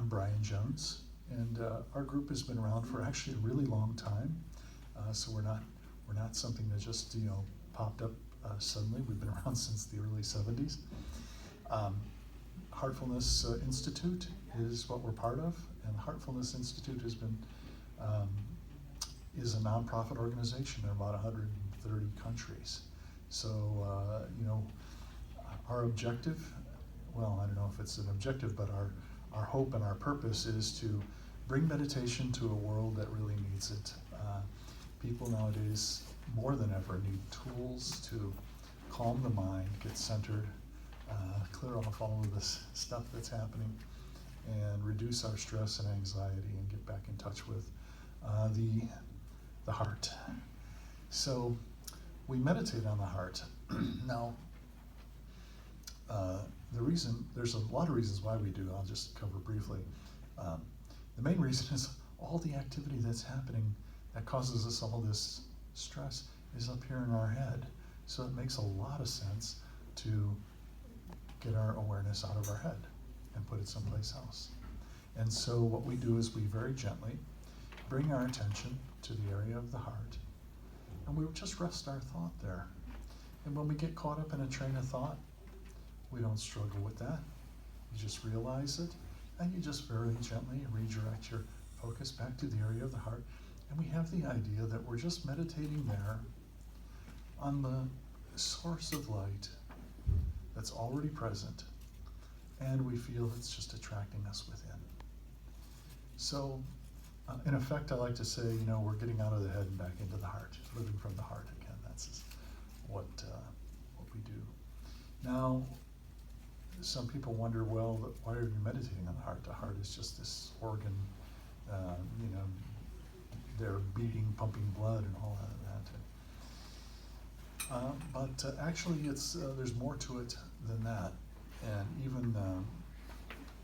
I'm Brian Jones, and our group has been around for actually a really long time. So we're not something that just popped up suddenly. We've been around since the early '70s. Heartfulness Institute is what we're part of, and the Heartfulness Institute is a nonprofit organization in about 130 countries. So our objective, well, I don't know if it's an objective, but our hope and our purpose is to bring meditation to a world that really needs it. People nowadays, more than ever, need tools to calm the mind, get centered, clear off all of this stuff that's happening, and reduce our stress and anxiety and get back in touch with the heart. So we meditate on the heart. Now, there's a lot of reasons why we do. I'll just cover briefly. The main reason is all the activity that's happening that causes us all this stress is up here in our head. So it makes a lot of sense to get our awareness out of our head and put it someplace else. And so what we do is we very gently bring our attention to the area of the heart, and we just rest our thought there. And when we get caught up in a train of thought, we don't struggle with that. You just realize it, and you just very gently redirect your focus back to the area of the heart. And we have the idea that we're just meditating there on the source of light that's already present, and we feel it's just attracting us within. So, in effect, I like to say, we're getting out of the head and back into the heart, living from the heart again. That's what we do. Now, some people wonder, well, why are you meditating on the heart? The heart is just this organ, they're beating, pumping blood and all of that. But actually, there's more to it than that. And even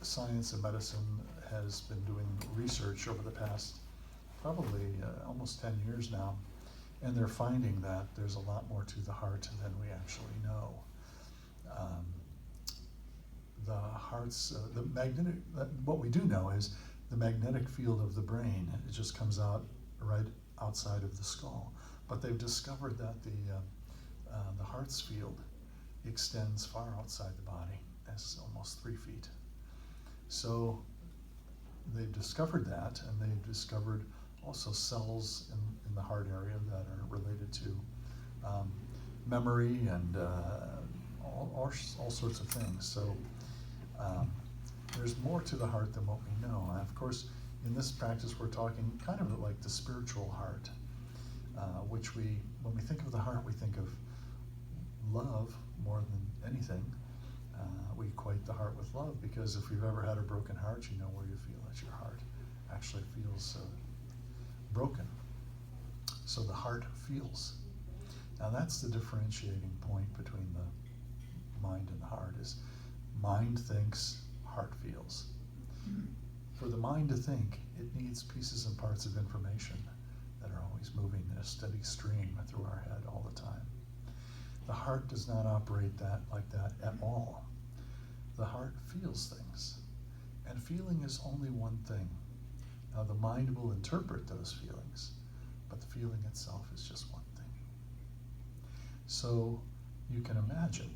science and medicine has been doing research over the past probably almost 10 years now, and they're finding that there's a lot more to the heart than we actually know. The heart's, what we do know is the magnetic field of the brain, it just comes out right outside of the skull. But they've discovered that the heart's field extends far outside the body, as almost 3 feet. So they've discovered that, and they've discovered also cells in the heart area that are related to memory and all sorts of things. So there's more to the heart than what we know. And of course, in this practice, we're talking kind of like the spiritual heart, which when we think of the heart, we think of love more than anything. We equate the heart with love, because if you've ever had a broken heart, you know where you feel that your heart actually feels broken. So the heart feels. Now that's the differentiating point between the mind and the heart, is mind thinks, heart feels. For the mind to think, it needs pieces and parts of information that are always moving in a steady stream through our head all the time. The heart does not operate like that at all. The heart feels things, and feeling is only one thing. Now the mind will interpret those feelings, but the feeling itself is just one thing. So you can imagine,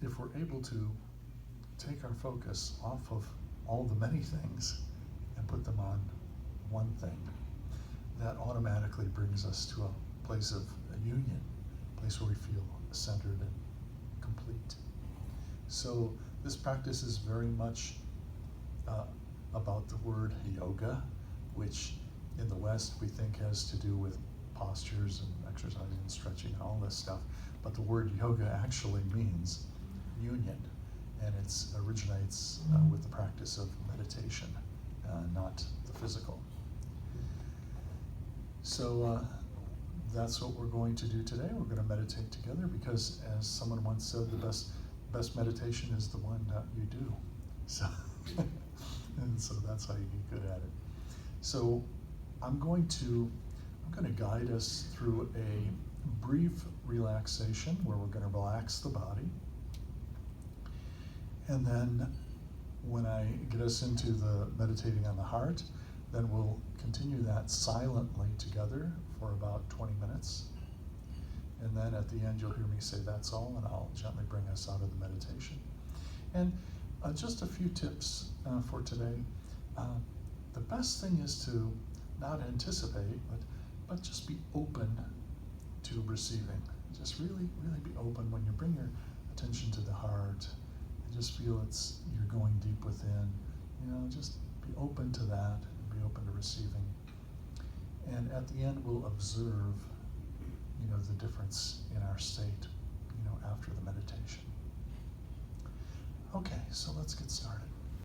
if we're able to take our focus off of all the many things and put them on one thing, that automatically brings us to a place of union, a place where we feel centered and complete. So this practice is very much about the word yoga, which in the West we think has to do with postures and exercising and stretching and all this stuff. But the word yoga actually means union, and it originates with the practice of meditation, not the physical. So that's what we're going to do today. We're going to meditate together, because as someone once said, the best meditation is the one that you do. So, and so that's how you get good at it. So I'm going to guide us through a brief relaxation where we're going to relax the body. And then when I get us into the meditating on the heart. Then we'll continue that silently together for about 20 minutes. And then at the end, you'll hear me say, "That's all," and I'll gently bring us out of the meditation. And just a few tips for today. The best thing is to not anticipate, but just be open to receiving. Just really, really be open when you bring your attention to the heart. And just feel you're going deep within. Just be open to that and be open to receiving. And at the end, we'll observe, the difference in our state, after the meditation. Okay, so let's get started.